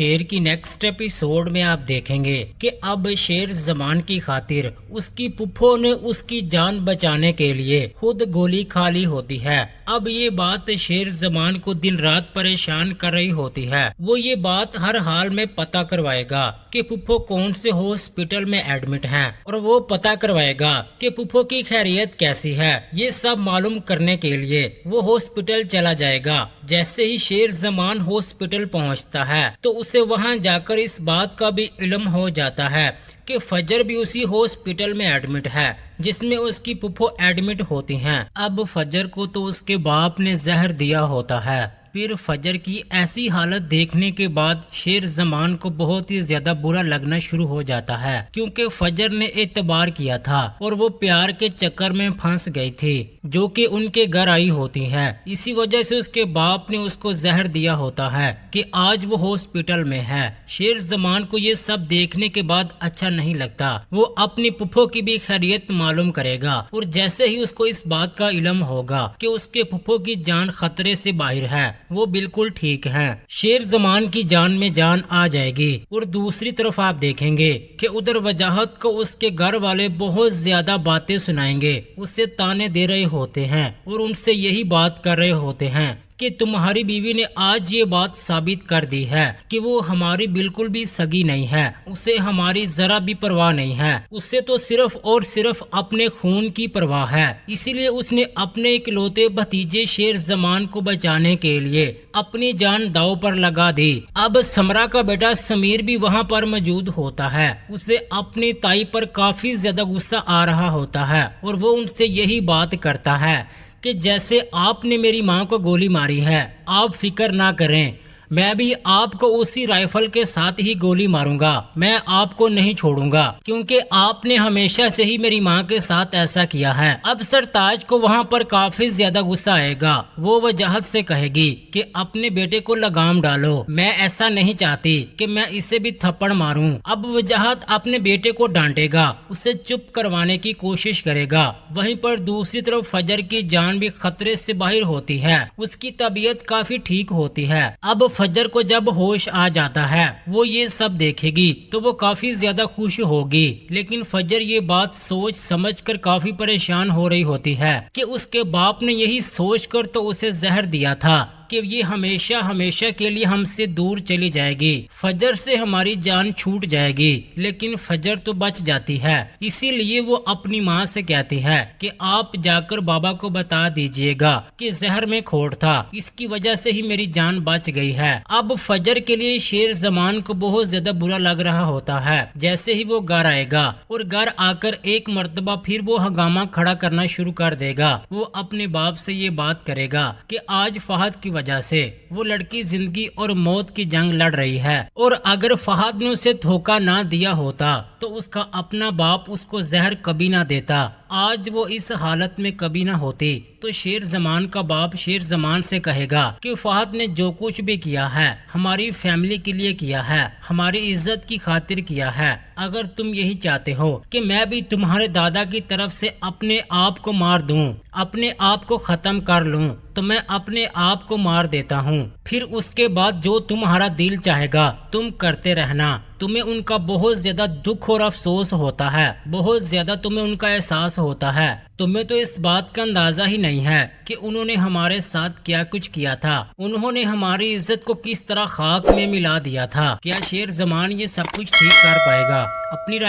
शेर की next episode में आप देखेंगे कि अब शेर जमान की खातिर उसकी पुप्पो ने उसकी जान बचाने के लिए खुद गोली खा ली होती है। अब ये बात शेर जमान को दिन रात परेशान कर रही होती है। वो ये बात हर हाल में पता करवाएगा कि पुप्पो कौन से हॉस्पिटल में एडमिट है और वो पता करवाएगा कि पुप्पो की खैरियत कैसी है। ये सब मालूम करने के लिए वो हॉस्पिटल चला जाएगा। जैसे ही शेर जमान हॉस्पिटल पहुंचता है तो उसे वहां जाकर इस बात का भी इल्म हो जाता है कि फजर भी उसी हॉस्पिटल में एडमिट है जिसमें उसकी पुप्पो एडमिट होती हैं। अब फजर को तो उसके बाप ने जहर दिया होता है। फिर फजर की ऐसी हालत देखने के बाद शेर जमान को बहुत ही ज्यादा बुरा लगना शुरू हो जाता है, क्योंकि फजर ने एतबार किया था और वो प्यार के चक्कर में फंस गई थी जो कि उनके घर आई होती है। इसी वजह से उसके बाप ने उसको जहर दिया होता है कि आज वो हॉस्पिटल में है। शेर जमान को ये सब देखने के बाद अच्छा नहीं लगता। वो अपनी पुप्पो की भी खैरियत मालूम करेगा और जैसे ही उसको इस बात का इल्म होगा कि उसके पुप्पो की जान खतरे से बाहर है, वो बिल्कुल ठीक है, शेर जमान की जान में जान आ जाएगी। और दूसरी तरफ आप देखेंगे कि उधर वजाहत को उसके घर वाले बहुत ज्यादा बातें सुनाएंगे, उससे ताने दे रहे होते हैं और उनसे यही बात कर रहे होते हैं कि तुम्हारी बीवी ने आज ये बात साबित कर दी है कि वो हमारी बिल्कुल भी सगी नहीं है, उसे हमारी जरा भी परवाह नहीं है, उसे तो सिर्फ और सिर्फ अपने खून की परवाह है। इसीलिए उसने अपने इकलौते भतीजे शेर जमान को बचाने के लिए अपनी जान दांव पर लगा दी। अब समरा का बेटा समीर भी वहाँ पर मौजूद होता है। उसे अपनी ताई पर काफी ज्यादा गुस्सा आ रहा होता है और वो उनसे यही बात करता है कि जैसे आपने मेरी माँ को गोली मारी है, आप फिक्र ना करें, मैं भी आपको उसी राइफल के साथ ही गोली मारूंगा। मैं आपको नहीं छोड़ूंगा क्योंकि आपने हमेशा से ही मेरी माँ के साथ ऐसा किया है। अब सरताज को वहाँ पर काफी ज्यादा गुस्सा आएगा। वो वजाहत से कहेगी कि अपने बेटे को लगाम डालो, मैं ऐसा नहीं चाहती कि मैं इसे भी थप्पड़ मारूं। अब वजाहत अपने बेटे को डांटेगा, उसे चुप करवाने की कोशिश करेगा। वहीं पर दूसरी तरफ फजर की जान भी खतरे से बाहर होती है, उसकी तबीयत काफी ठीक होती है। अब फजर को जब होश आ जाता है वो ये सब देखेगी तो वो काफी ज्यादा खुश होगी, लेकिन फजर ये बात सोच समझकर काफी परेशान हो रही होती है कि उसके बाप ने यही सोचकर तो उसे जहर दिया था कि ये हमेशा हमेशा के लिए हमसे दूर चली जाएगी, फजर से हमारी जान छूट जाएगी। लेकिन फजर तो बच जाती है। इसीलिए वो अपनी माँ से कहती है कि आप जाकर बाबा को बता दीजिएगा कि जहर में खोट था, इसकी वजह से ही मेरी जान बच गई है। अब फजर के लिए शेर जमान को बहुत ज्यादा बुरा लग रहा होता है। जैसे ही वो घर आएगा और घर आकर एक मर्तबा फिर वो हंगामा खड़ा करना शुरू कर देगा। वो अपने बाप से ये बात करेगा कि आज फहद की वजह से वो लड़की जिंदगी और मौत की जंग लड़ रही है और अगर फहद ने उसे धोखा ना दिया होता तो उसका अपना बाप उसको जहर कभी ना देता, आज वो इस हालत में कभी ना होती। तो शेर जमान का बाप शेर जमान से कहेगा कि फहद ने जो कुछ भी किया है हमारी फैमिली के लिए किया है, हमारी इज्जत की खातिर किया है। अगर तुम यही चाहते हो कि मैं भी तुम्हारे दादा की तरफ से अपने आप को मार दूं, अपने आप को खत्म कर लूं, तो मैं अपने आप को मार देता हूं। फिर उसके बाद जो तुम्हारा दिल चाहेगा तुम करते रहना। तुम्हें उनका बहुत ज्यादा दुख और अफसोस होता है, बहुत ज्यादा तुम्हें उनका एहसास होता है। तुम्हें तो इस बात का अंदाजा ही नहीं है कि उन्होंने हमारे साथ क्या कुछ किया था, उन्होंने हमारी इज्जत को किस तरह खाक में मिला दिया था। क्या शेर जमान ये सब कुछ ठीक कर पाएगा? अपनी राय